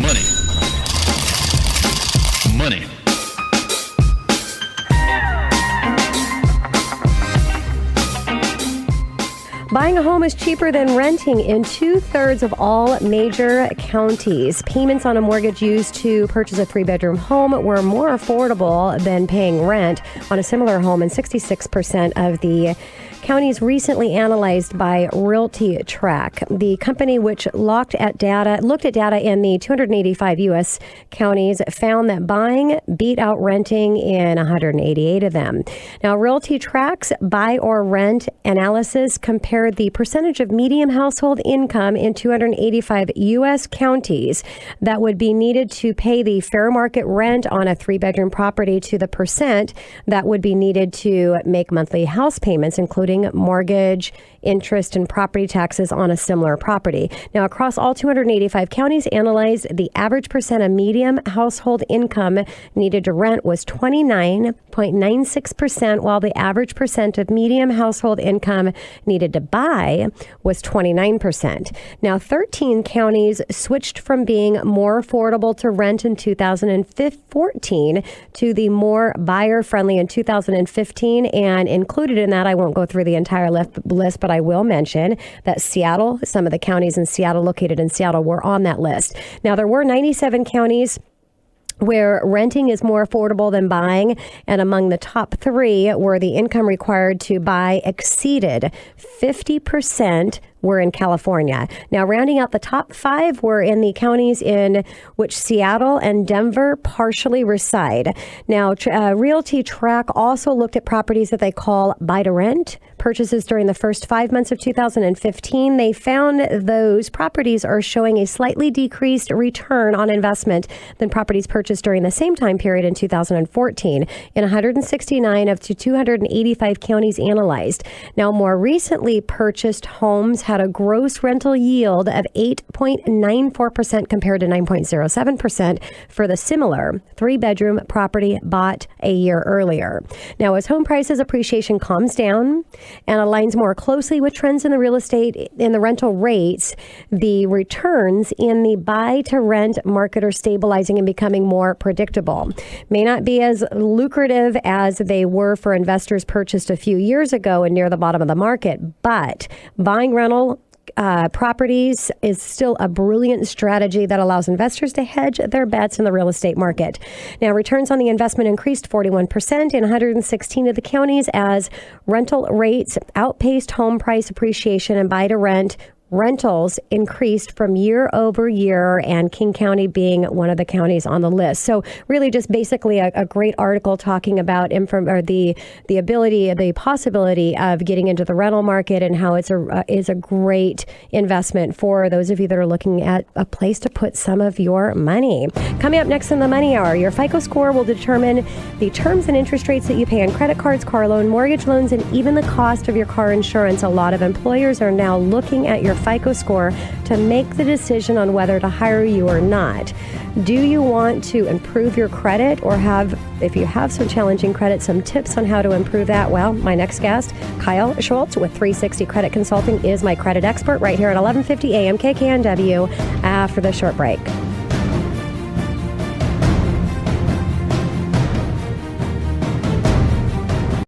Money. Money. Buying a home is cheaper than renting in 2/3 of all major counties. Payments on a mortgage used to purchase a 3-bedroom home were more affordable than paying rent on a similar home in 66% of the counties recently analyzed by RealtyTrack. The company, which looked at data in the 285 U.S. counties, found that buying beat out renting in 188 of them. Now, RealtyTrack's buy or rent analysis compared the percentage of median household income in 285 U.S. counties that would be needed to pay the fair market rent on a 3-bedroom property to the percent that would be needed to make monthly house payments, including mortgage, interest, and property taxes on a similar property. Now, across all 285 counties analyzed, the average percent of median household income needed to rent was 29.96%, while the average percent of median household income needed to buy was 29%. Now, 13 counties switched from being more affordable to rent in 2014 to the more buyer-friendly in 2015, and included in that, I won't go through the entire list, but I will mention that Seattle, some of the counties in Seattle, located in Seattle, were on that list. Now, there were 97 counties where renting is more affordable than buying, and among the top 3 where the income required to buy exceeded 50% were in California. Now, rounding out the top 5 were in the counties in which Seattle and Denver partially reside. Now, RealtyTrack also looked at properties that they call buy-to-rent purchases during the first 5 months of 2015. They found those properties are showing a slightly decreased return on investment than properties purchased during the same time period in 2014 in 169 of 285 counties analyzed. Now, more recently purchased homes had a gross rental yield of 8.94% compared to 9.07% for the similar 3-bedroom property bought a year earlier. Now, as home prices appreciation calms down and aligns more closely with trends in the real estate in the rental rates, the returns in the buy to rent market are stabilizing and becoming more predictable. May not be as lucrative as they were for investors purchased a few years ago and near the bottom of the market, but buying rental properties is still a brilliant strategy that allows investors to hedge their bets in the real estate market. Now, returns on the investment increased 41% in 116 of the counties as rental rates outpaced home price appreciation, and buy to rent rentals increased from year over year, and King County being one of the counties on the list. So really just basically a great article talking about the possibility of getting into the rental market and how it's a great investment for those of you that are looking at a place to put some of your money. Coming up next in the Money Hour, your FICO score will determine the terms and interest rates that you pay on credit cards, car loan, mortgage loans, and even the cost of your car insurance. A lot of employers are now looking at your FICO score to make the decision on whether to hire you or not. Do you want to improve your credit, or if you have some challenging credit, some tips on how to improve that? Well, my next guest, Kyle Schultz with 360 Credit Consulting, is my credit expert right here at 1150 AM KKNW after the short break.